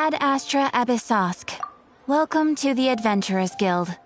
Ad Astra Abyssosk. Welcome to the Adventurers Guild.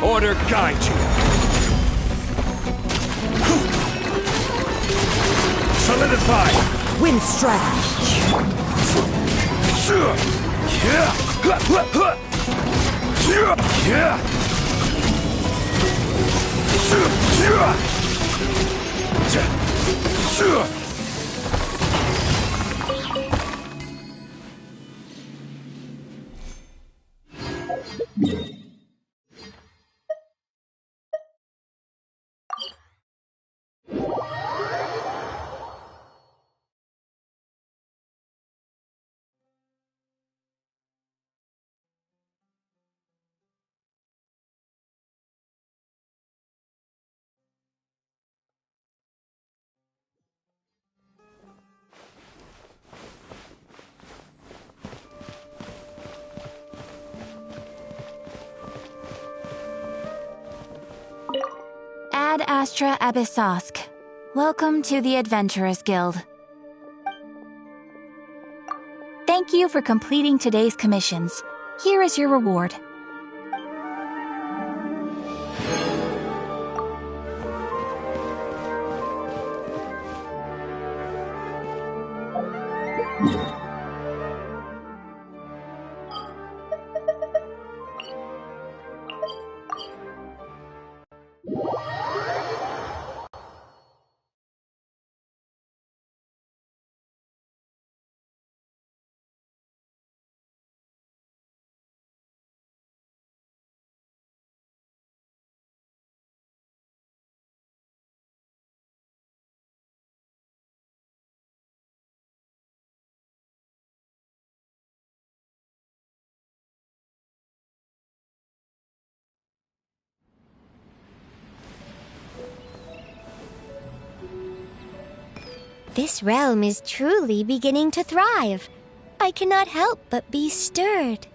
Order guide you. Solidify. Wind strike. Ad Astra Abyssosk. Welcome to the Adventurers Guild. Thank you for completing today's commissions. Here is your reward. This realm is truly beginning to thrive. I cannot help but be stirred.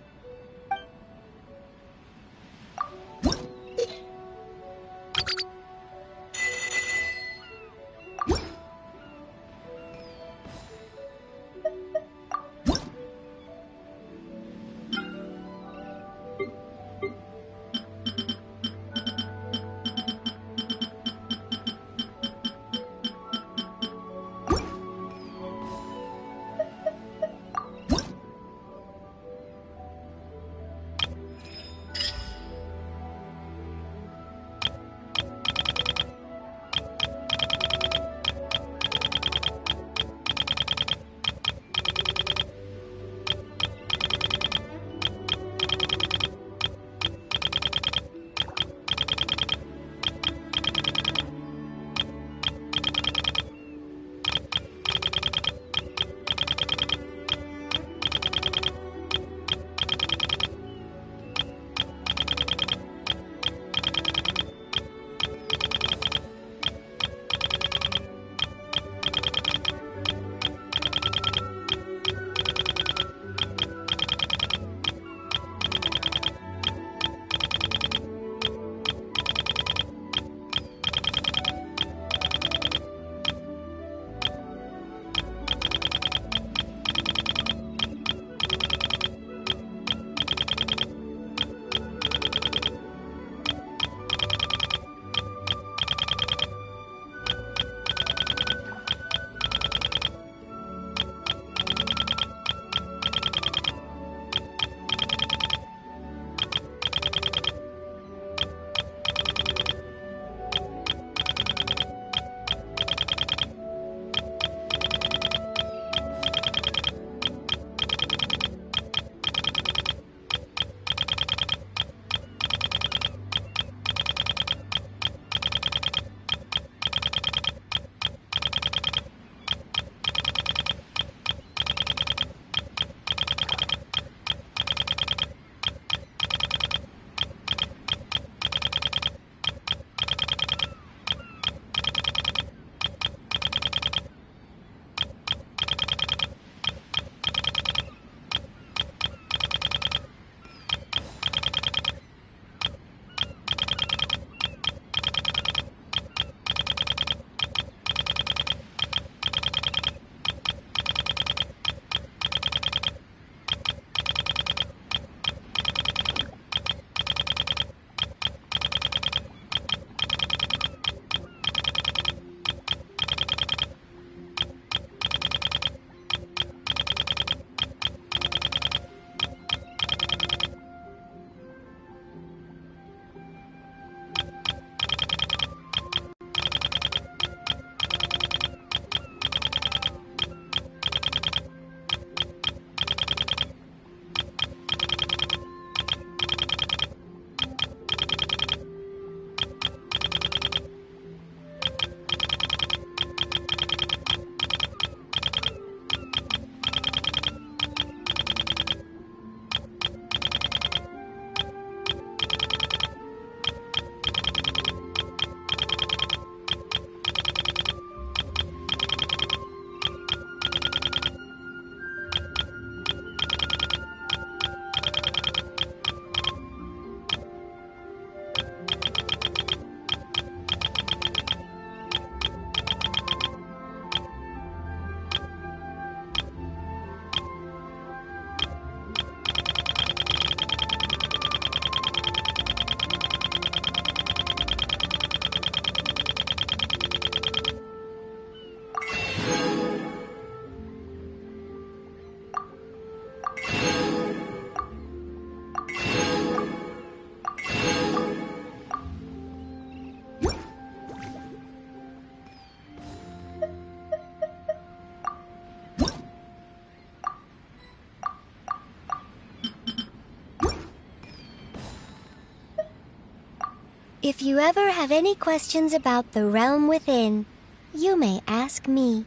If you ever have any questions about the realm within, you may ask me.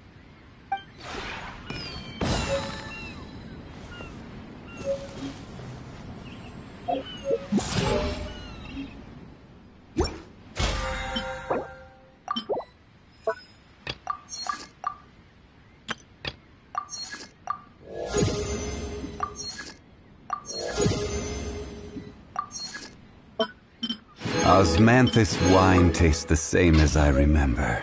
Osmanthus wine tastes the same as I remember.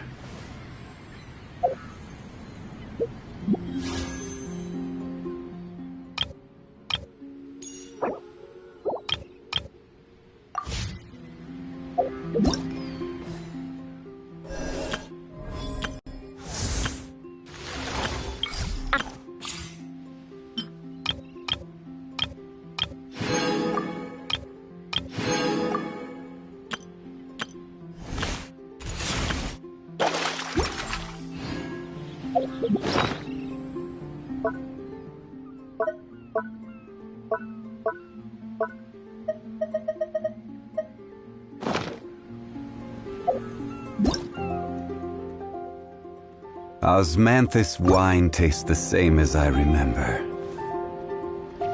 Osmanthus wine tastes the same as I remember.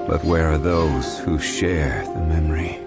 But where are those who share the memory?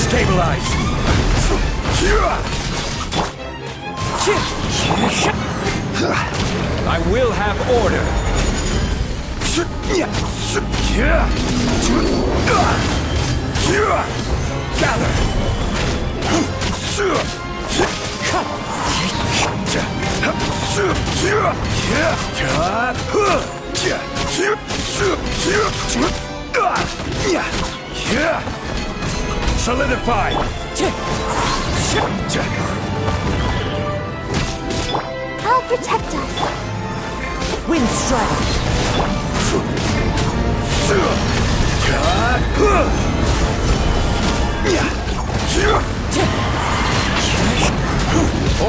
Stabilize! I will have order! Gather! Solidify! I'll protect us. Wind strike!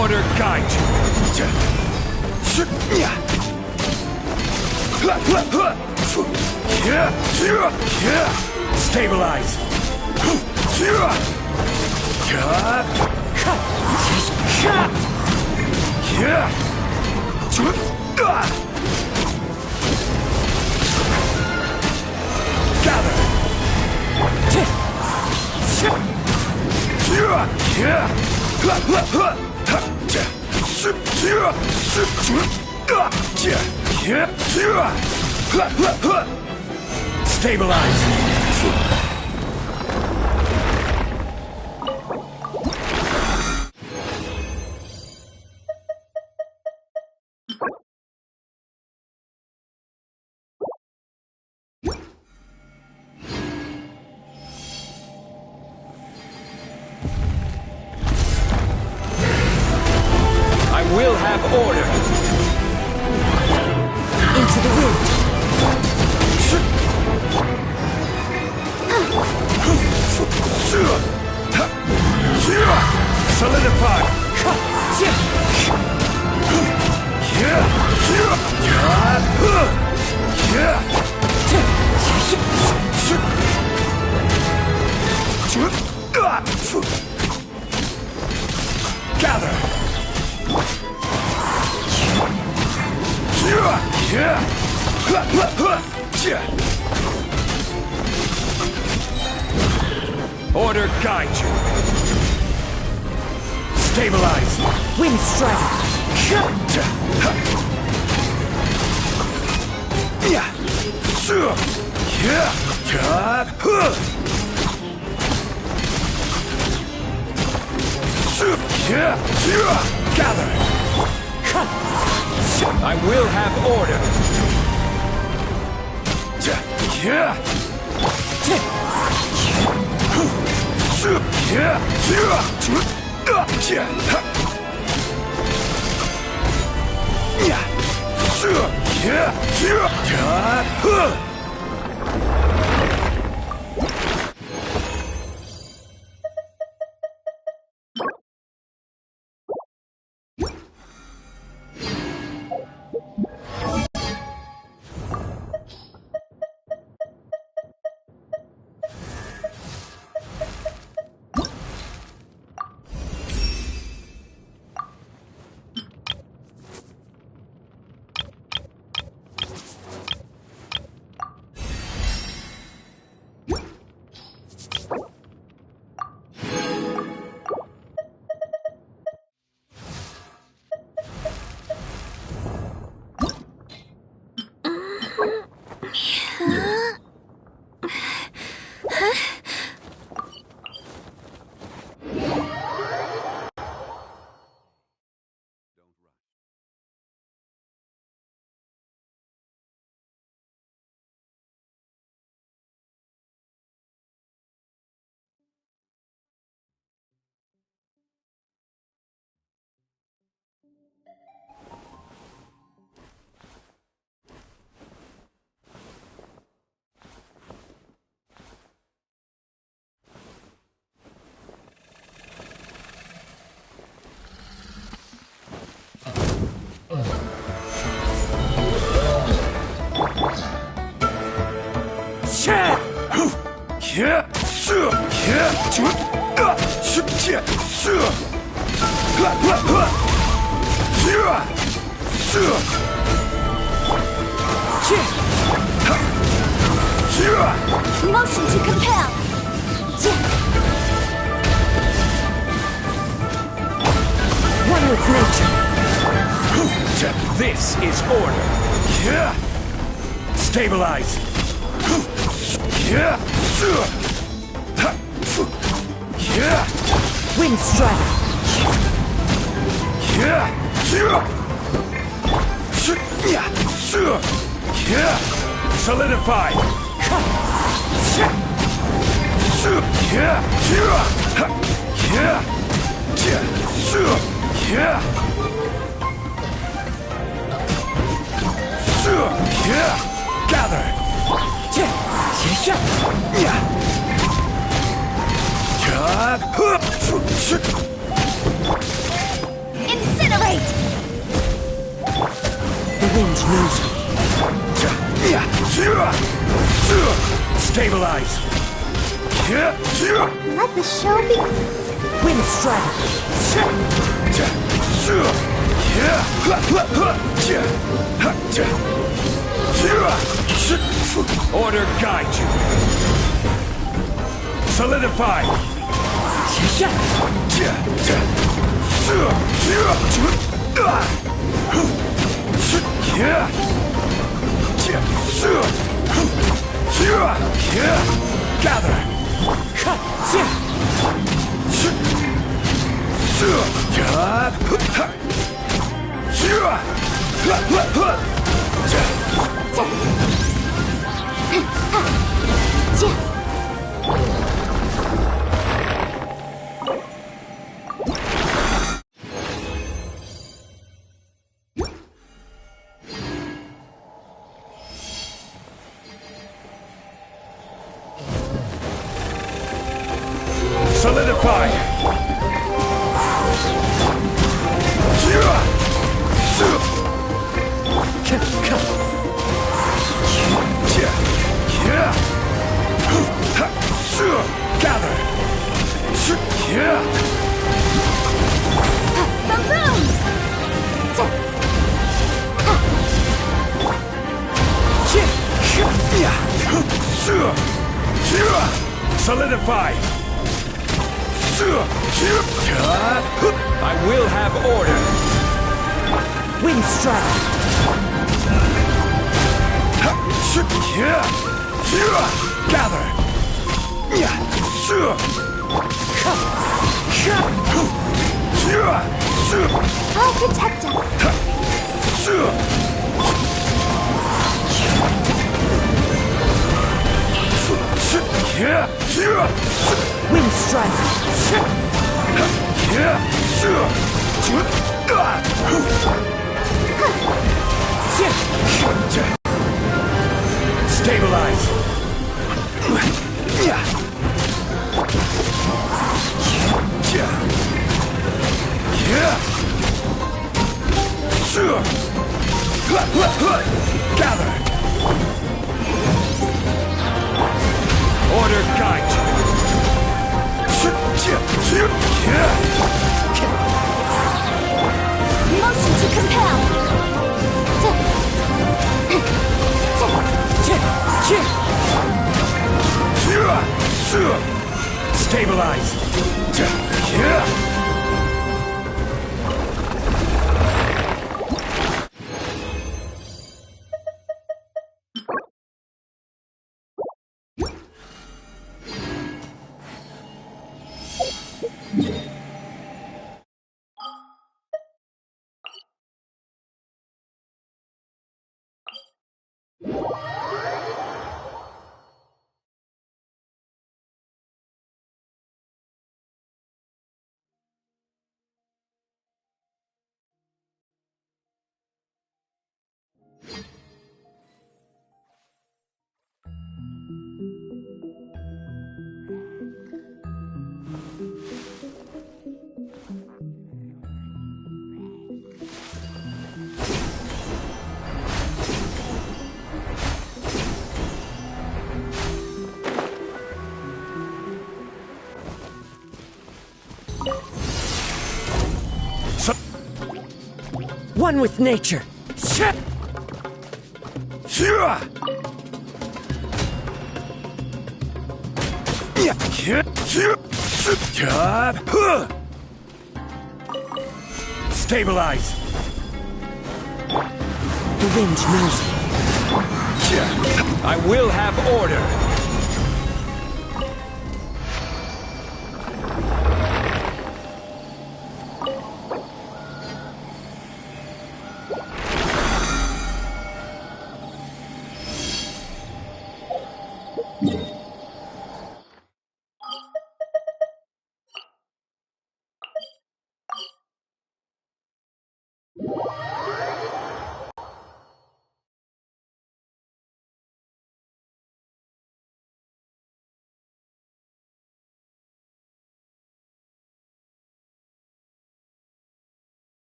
Order guide you! Stabilize! Gather! Stabilize! I will have order! Into the wind. Solidify! Gather! Order guide you! Stabilize! Wind strike. Gather! I will have order! Motion to compel. One with nature. This is order! Stabilize! Wind strike. Solidify! Gather! Incinerate! The wind knows me. Stabilize! Let the show begin. Wind strike. Order guide you! Solidify! Gather! Solidify! Gather! Solidify! I will have order! Wind strike! Gather! I'll protect him. Wind strike! Stabilize! Gather! Order guide you! Motion to compel. Stabilize! One with nature! Stabilize! The wind knows it. I will have order!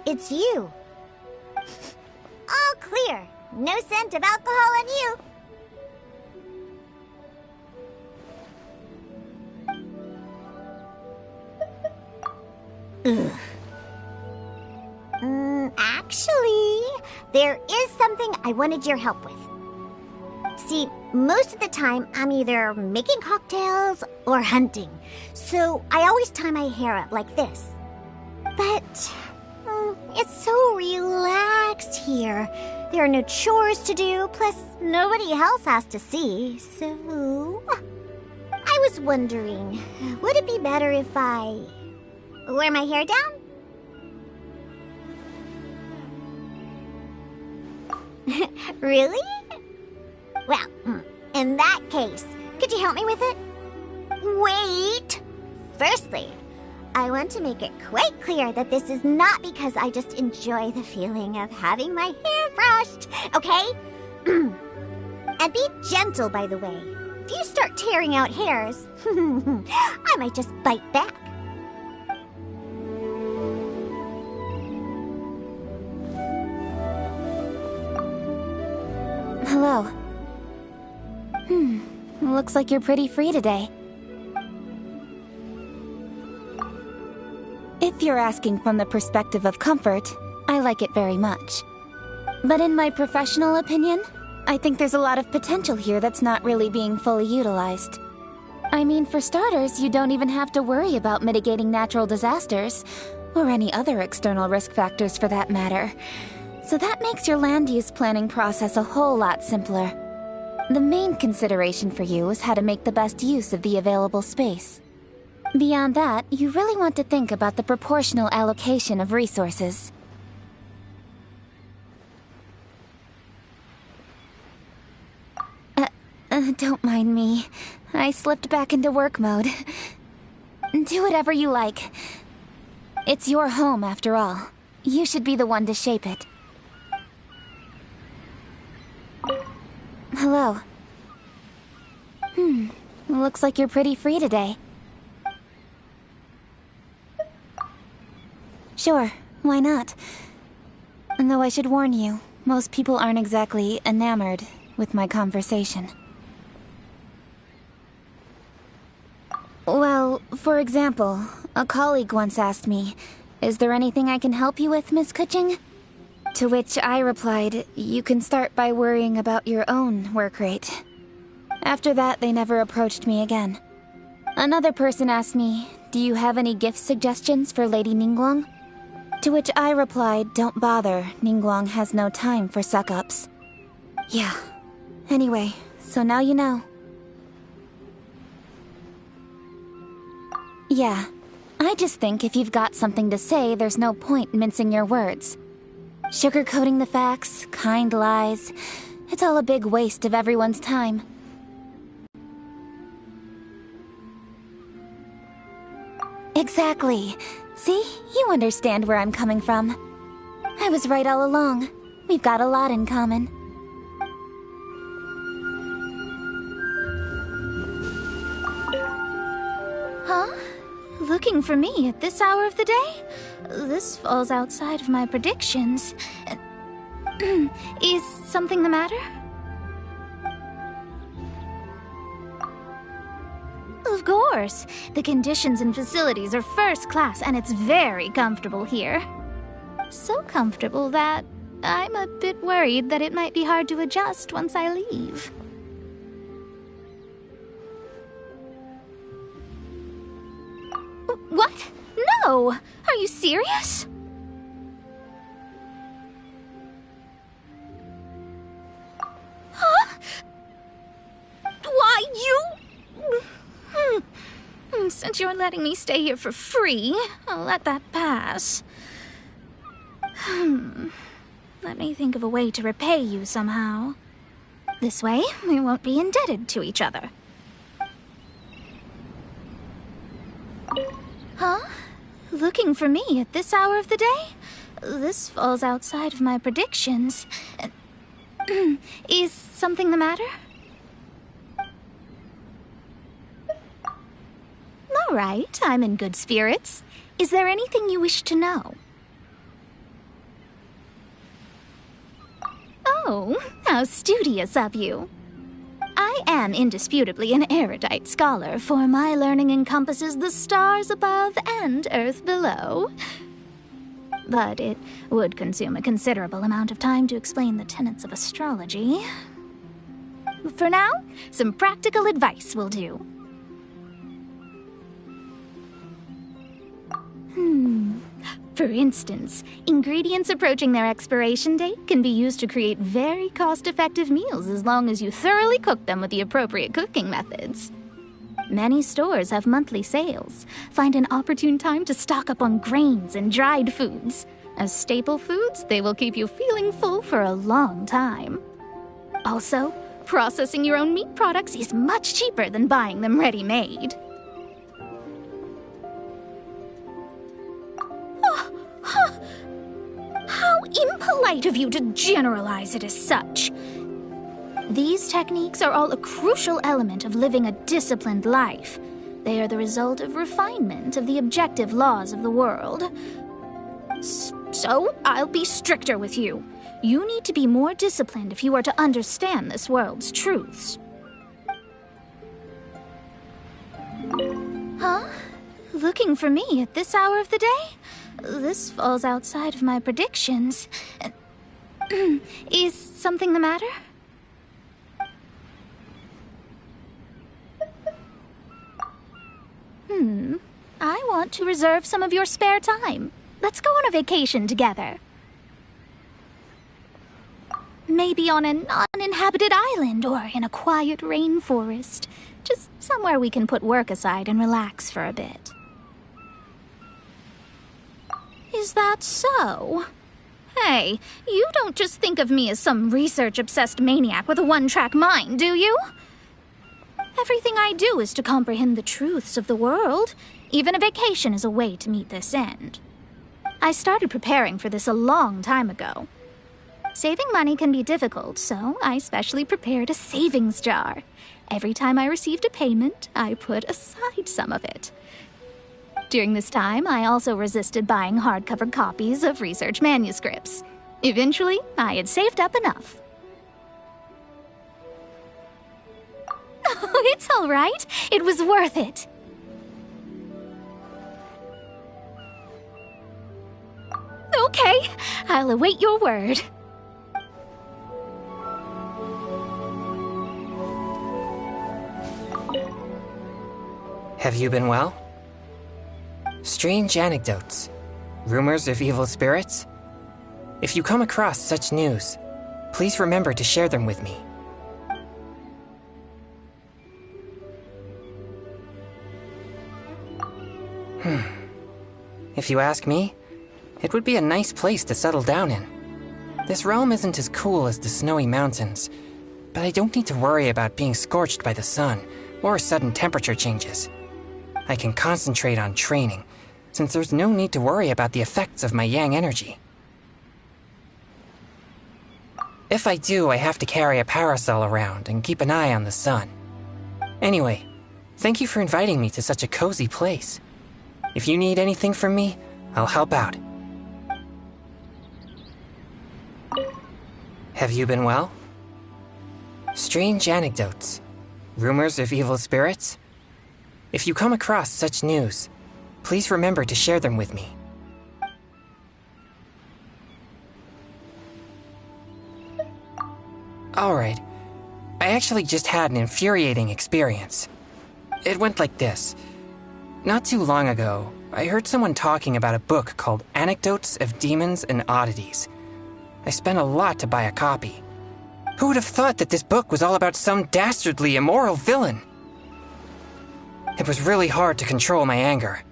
It's you. All clear. No scent of alcohol on you. Ugh. Actually, there is something I wanted your help with. See, most of the time I'm either making cocktails or hunting, so I always tie my hair up like this. But it's so relaxed here. There are no chores to do, plus nobody else has to see, so... I was wondering, would it be better if I wear my hair down? Really? Well, in that case, could you help me with it? Wait! Firstly, I want to make it quite clear that this is not because I just enjoy the feeling of having my hair brushed, okay? And be gentle, by the way. If you start tearing out hairs, I might just bite back. Hello. Looks like you're pretty free today. If you're asking from the perspective of comfort, I like it very much. But in my professional opinion, I think there's a lot of potential here that's not really being fully utilized. I mean, for starters, you don't even have to worry about mitigating natural disasters, or any other external risk factors for that matter. So that makes your land use planning process a whole lot simpler. The main consideration for you is how to make the best use of the available space. Beyond that, you really want to think about the proportional allocation of resources. Don't mind me. I slipped back into work mode. Do whatever you like. It's your home, after all. You should be the one to shape it. Hello. Looks like you're pretty free today. Sure, why not? Though I should warn you, most people aren't exactly enamored with my conversation. Well, for example, a colleague once asked me, "Is there anything I can help you with, Miss Kuching?" To which I replied, "You can start by worrying about your own work rate." After that, they never approached me again. Another person asked me, "Do you have any gift suggestions for Lady Ningguang?" To which I replied, "Don't bother, Ningguang has no time for suck-ups." Yeah. Anyway, so now you know. Yeah. I just think if you've got something to say, there's no point mincing your words. Sugarcoating the facts, kind lies, it's all a big waste of everyone's time. Exactly. See? You understand where I'm coming from. I was right all along. We've got a lot in common. Huh? Looking for me at this hour of the day? This falls outside of my predictions. Is something the matter? Of course. The conditions and facilities are first class, and it's very comfortable here. So comfortable that I'm a bit worried that it might be hard to adjust once I leave. What? No! Are you serious? Huh? Why, you... Since you're letting me stay here for free, I'll let that pass. Let me think of a way to repay you somehow. This way, we won't be indebted to each other. Huh? Looking for me at this hour of the day? This falls outside of my predictions. Is something the matter? All right, I'm in good spirits. Is there anything you wish to know? Oh, how studious of you. I am indisputably an erudite scholar, for my learning encompasses the stars above and Earth below. But it would consume a considerable amount of time to explain the tenets of astrology. For now, some practical advice will do. For instance, ingredients approaching their expiration date can be used to create very cost-effective meals as long as you thoroughly cook them with the appropriate cooking methods. Many stores have monthly sales. Find an opportune time to stock up on grains and dried foods. As staple foods, they will keep you feeling full for a long time. Also, processing your own meat products is much cheaper than buying them ready-made. How impolite of you to generalize it as such. These techniques are all a crucial element of living a disciplined life. They are the result of refinement of the objective laws of the world. So, I'll be stricter with you. You need to be more disciplined if you are to understand this world's truths. Huh? Looking for me at this hour of the day? This falls outside of my predictions. Is something the matter? I want to reserve some of your spare time. Let's go on a vacation together. Maybe on an uninhabited island or in a quiet rainforest. Just somewhere we can put work aside and relax for a bit. Is that so? Hey, you don't just think of me as some research-obsessed maniac with a one-track mind, do you? Everything I do is to comprehend the truths of the world. Even a vacation is a way to meet this end. I started preparing for this a long time ago. Saving money can be difficult, so I specially prepared a savings jar. Every time I received a payment, I put aside some of it. During this time, I also resisted buying hardcover copies of research manuscripts. Eventually, I had saved up enough. Oh, it's all right. It was worth it. Okay, I'll await your word. Have you been well? Strange anecdotes, rumors of evil spirits. If you come across such news, please remember to share them with me. If you ask me, it would be a nice place to settle down in. This realm isn't as cool as the snowy mountains, but I don't need to worry about being scorched by the sun or sudden temperature changes. I can concentrate on training, since there's no need to worry about the effects of my yang energy. If I do, I have to carry a parasol around and keep an eye on the sun. Anyway, thank you for inviting me to such a cozy place. If you need anything from me, I'll help out. Have you been well? Strange anecdotes, rumors of evil spirits. If you come across such news, please remember to share them with me. Alright, I actually just had an infuriating experience. It went like this. Not too long ago, I heard someone talking about a book called Anecdotes of Demons and Oddities. I spent a lot to buy a copy. Who would have thought that this book was all about some dastardly, immoral villain? It was really hard to control my anger.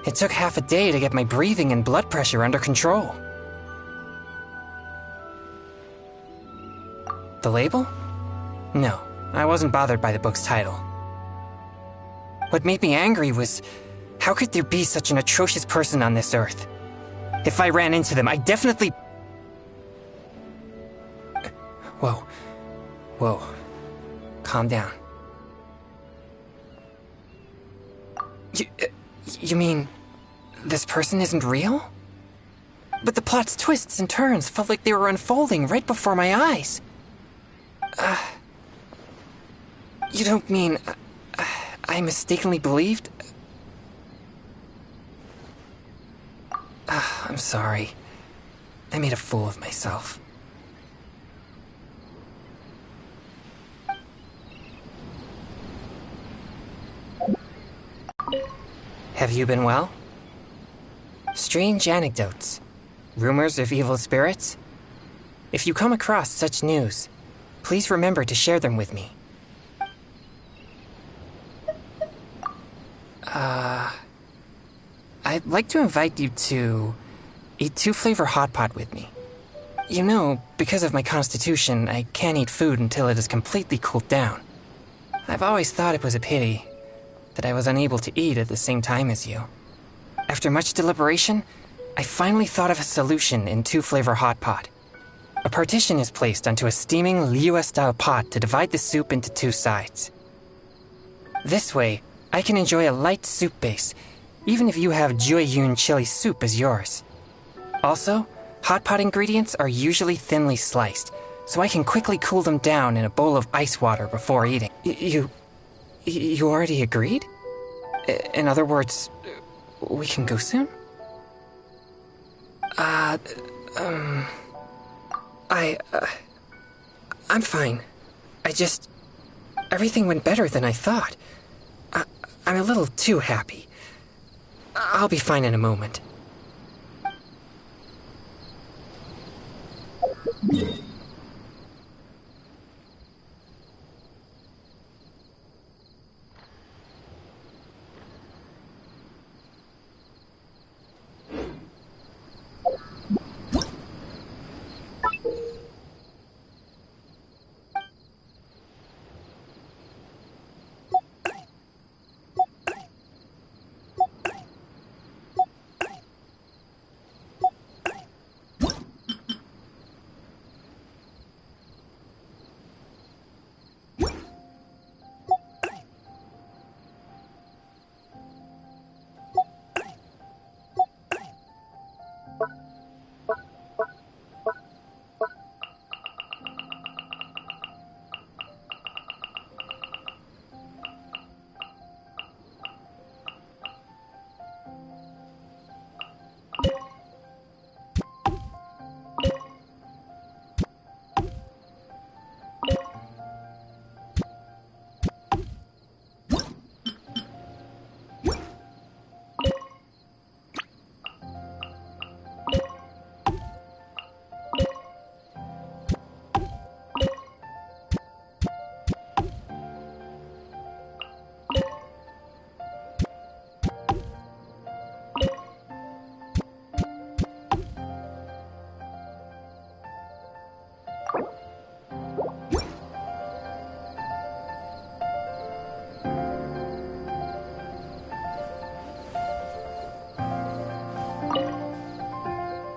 It took half a day to get my breathing and blood pressure under control. The label? No, I wasn't bothered by the book's title. What made me angry was, how could there be such an atrocious person on this earth? If I ran into them, I'd definitely... Whoa. Calm down. You mean, this person isn't real? But the plot's twists and turns felt like they were unfolding right before my eyes. You don't mean... I mistakenly believed? I'm sorry. I made a fool of myself. Have you been well? Strange anecdotes. Rumors of evil spirits? If you come across such news, please remember to share them with me. I'd like to invite you to eat 2-flavor hot pot with me. You know, because of my constitution, I can't eat food until it is completely cooled down. I've always thought it was a pity that I was unable to eat at the same time as you. After much deliberation, I finally thought of a solution in 2-flavor hot pot. A partition is placed onto a steaming Liyue-style pot to divide the soup into 2 sides. This way, I can enjoy a light soup base, even if you have Jueyun chili soup as yours. Also, hot pot ingredients are usually thinly sliced, so I can quickly cool them down in a bowl of ice water before eating. You already agreed? In other words, we can go soon? I'm fine. Everything went better than I thought. I'm a little too happy. I'll be fine in a moment.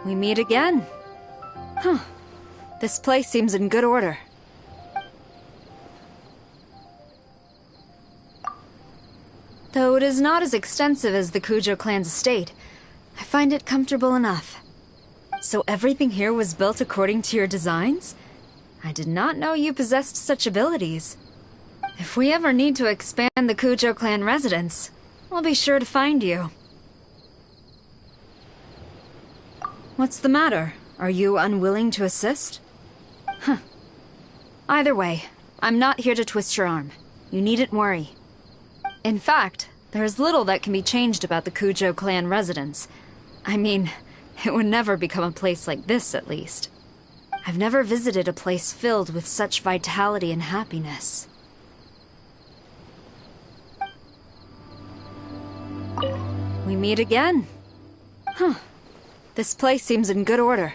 We meet again. Huh. This place seems in good order. Though it is not as extensive as the Kujo clan's estate, I find it comfortable enough. So everything here was built according to your designs? I did not know you possessed such abilities. If we ever need to expand the Kujo clan residence, I'll be sure to find you. What's the matter? Are you unwilling to assist? Huh. Either way, I'm not here to twist your arm. You needn't worry. In fact, there's little that can be changed about the Kujo clan residence. I mean, it would never become a place like this, at least. I've never visited a place filled with such vitality and happiness. We meet again. Huh. This place seems in good order.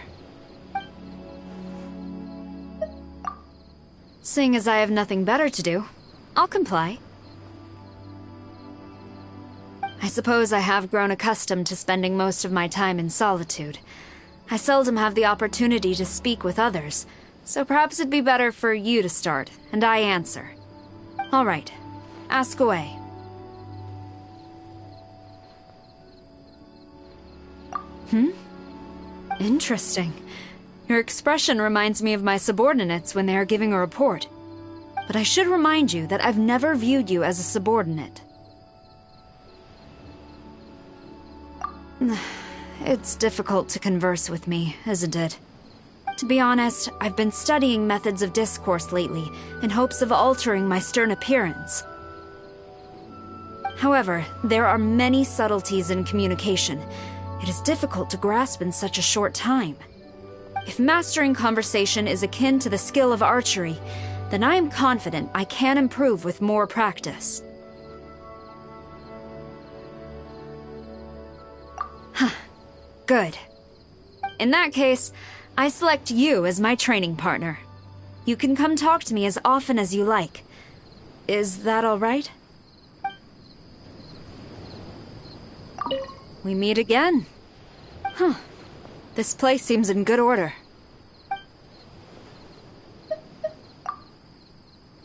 Seeing as I have nothing better to do, I'll comply. I suppose I have grown accustomed to spending most of my time in solitude. I seldom have the opportunity to speak with others, so perhaps it'd be better for you to start, and I answer. All right, ask away. Interesting. Your expression reminds me of my subordinates when they are giving a report. But I should remind you that I've never viewed you as a subordinate. It's difficult to converse with me, isn't it? To be honest, I've been studying methods of discourse lately in hopes of altering my stern appearance. However, there are many subtleties in communication. It is difficult to grasp in such a short time. If mastering conversation is akin to the skill of archery, then I am confident I can improve with more practice. Good. In that case, I select you as my training partner. You can come talk to me as often as you like. Is that all right? We meet again. This place seems in good order.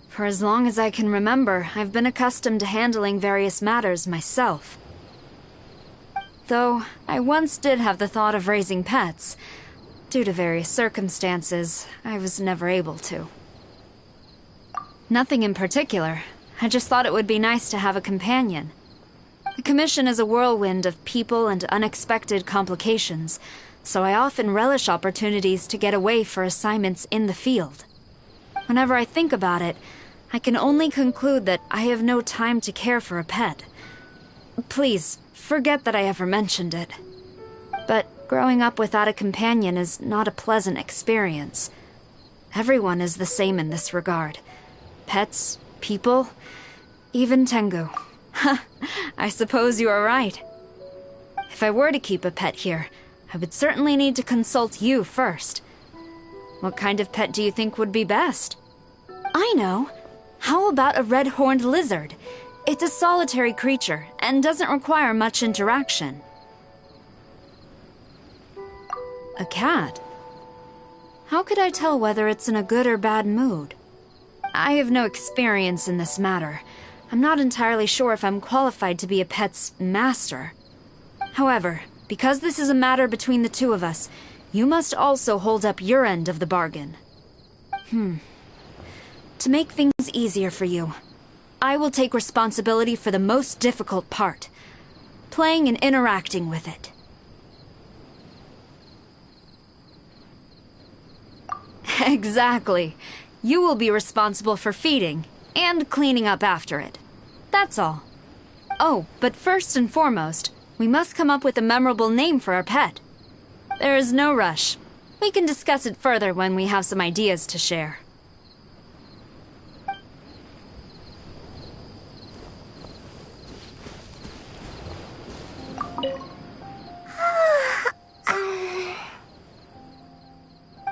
For as long as I can remember, I've been accustomed to handling various matters myself. Though I once did have the thought of raising pets. Due to various circumstances, I was never able to. Nothing in particular. I just thought it would be nice to have a companion. The commission is a whirlwind of people and unexpected complications, so I often relish opportunities to get away for assignments in the field. Whenever I think about it, I can only conclude that I have no time to care for a pet. Please, forget that I ever mentioned it. But growing up without a companion is not a pleasant experience. Everyone is the same in this regard. Pets, people, even Tengu. I suppose you are right. If I were to keep a pet here, I would certainly need to consult you first. What kind of pet do you think would be best? I know. How about a red-horned lizard? It's a solitary creature and doesn't require much interaction. A cat? How could I tell whether it's in a good or bad mood? I have no experience in this matter. I'm not entirely sure if I'm qualified to be a pet's master. However, because this is a matter between the two of us, you must also hold up your end of the bargain. To make things easier for you, I will take responsibility for the most difficult part, playing and interacting with it. Exactly. You will be responsible for feeding and cleaning up after it. That's all. Oh, but first and foremost, we must come up with a memorable name for our pet. There is no rush. We can discuss it further when we have some ideas to share.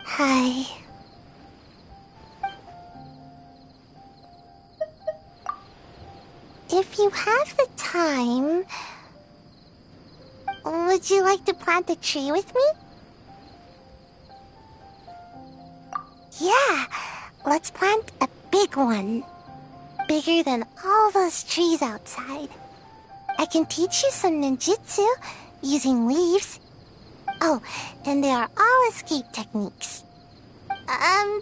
Hi. If you have the time, would you like to plant a tree with me? Yeah, let's plant a big one. Bigger than all those trees outside. I can teach you some ninjutsu using leaves. Oh, and they are all escape techniques.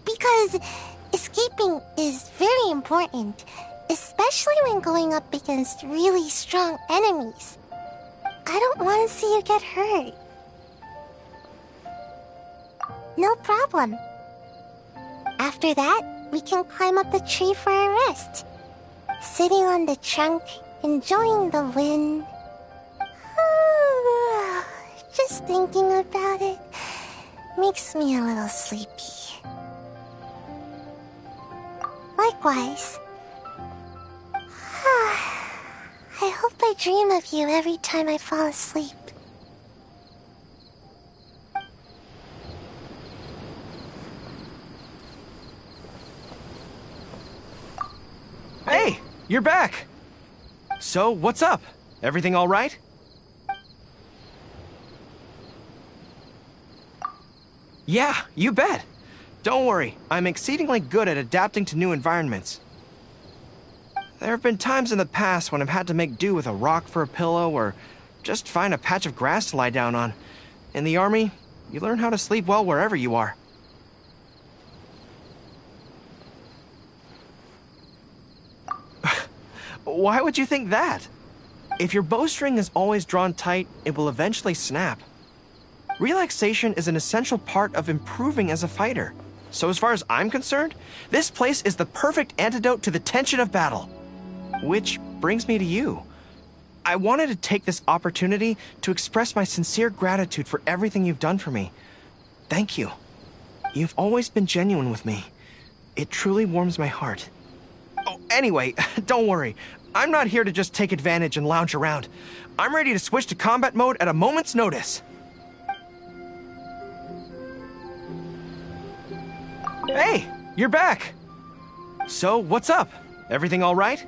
Because escaping is very important, especially when going up against really strong enemies. I don't want to see you get hurt. No problem. After that, we can climb up the tree for a rest. Sitting on the trunk, enjoying the wind. Just thinking about it makes me a little sleepy. Likewise. I hope I dream of you every time I fall asleep. Hey, you're back! So, what's up? Everything all right? Yeah, you bet. Don't worry, I'm exceedingly good at adapting to new environments. There have been times in the past when I've had to make do with a rock for a pillow or just find a patch of grass to lie down on. In the army, You learn how to sleep well wherever you are. Why would you think that? If your bowstring is always drawn tight, it will eventually snap. Relaxation is an essential part of improving as a fighter. So as far as I'm concerned, this place is the perfect antidote to the tension of battle. Which brings me to you. I wanted to take this opportunity to express my sincere gratitude for everything you've done for me. Thank you. You've always been genuine with me. It truly warms my heart. Oh, anyway, don't worry. I'm not here to just take advantage and lounge around. I'm ready to switch to combat mode at a moment's notice. Hey, you're back. So, what's up? Everything all right?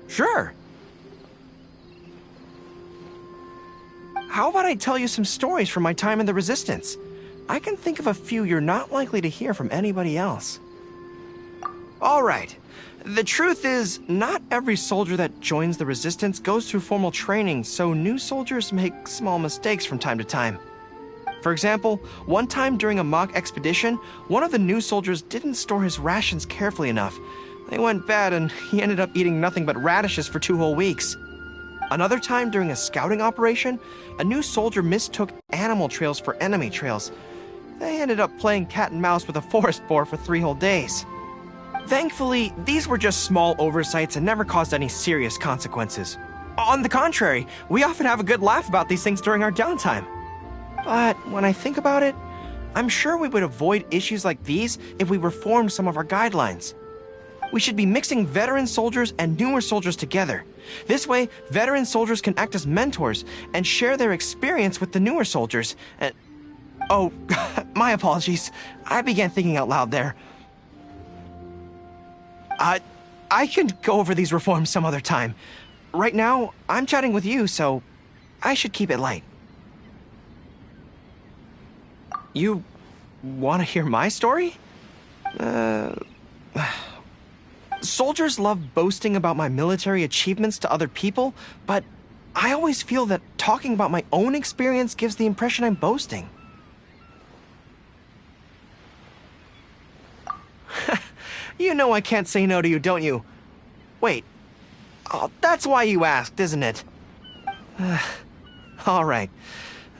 Sure. How about I tell you some stories from my time in the Resistance? I can think of a few you're not likely to hear from anybody else. All right. The truth is, not every soldier that joins the Resistance goes through formal training, so new soldiers make small mistakes from time to time. For example, one time during a mock expedition, one of the new soldiers didn't store his rations carefully enough. They went bad and he ended up eating nothing but radishes for 2 whole weeks. Another time during a scouting operation, a new soldier mistook animal trails for enemy trails. They ended up playing cat and mouse with a forest boar for 3 whole days. Thankfully, these were just small oversights and never caused any serious consequences. On the contrary, we often have a good laugh about these things during our downtime. But when I think about it, I'm sure we would avoid issues like these if we reformed some of our guidelines. We should be mixing veteran soldiers and newer soldiers together. This way, veteran soldiers can act as mentors and share their experience with the newer soldiers. Oh, my apologies. I began thinking out loud there. I can go over these reforms some other time. Right now, I'm chatting with you, so I should keep it light. You want to hear my story? Soldiers love boasting about my military achievements to other people, but I always feel that talking about my own experience gives the impression I'm boasting. You know I can't say no to you, don't you? Wait. Oh, that's why you asked, isn't it? All right.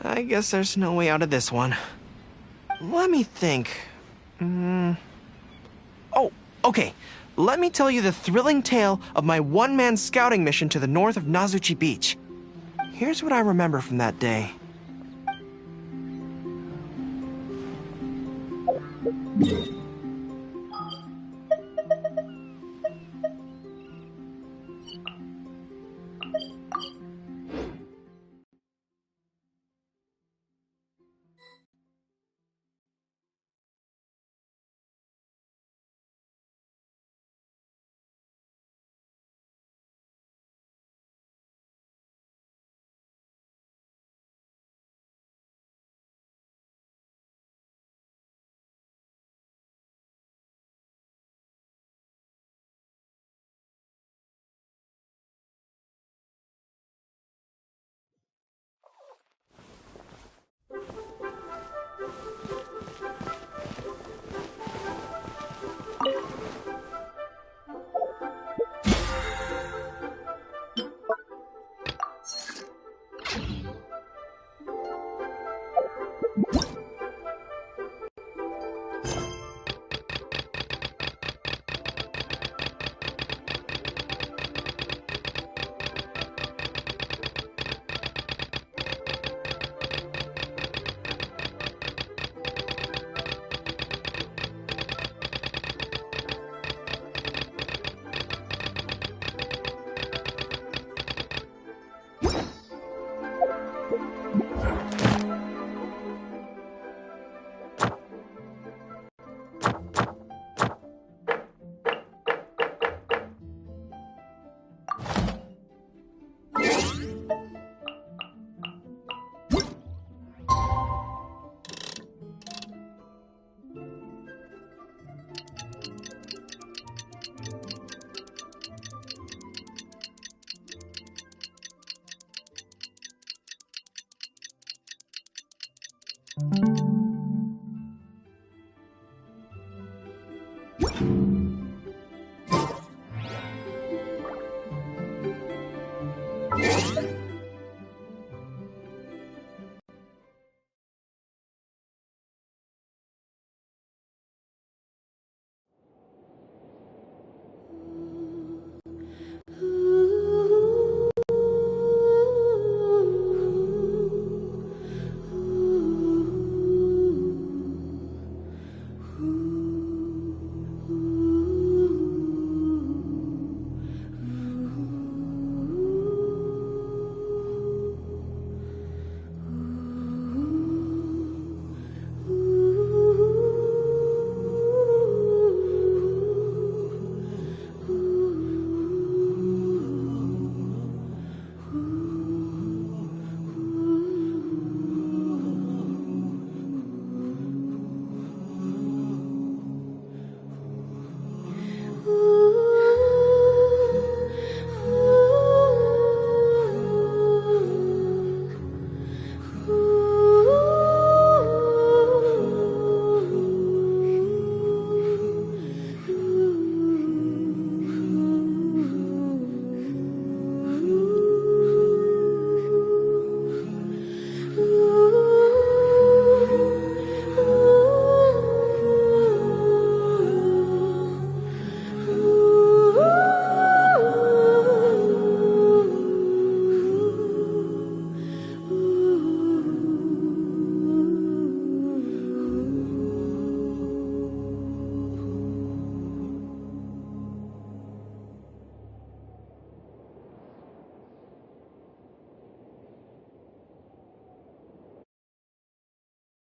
I guess there's no way out of this one. Let me think. Oh, okay. Let me tell you the thrilling tale of my one-man scouting mission to the north of Nazuchi Beach. Here's what I remember from that day.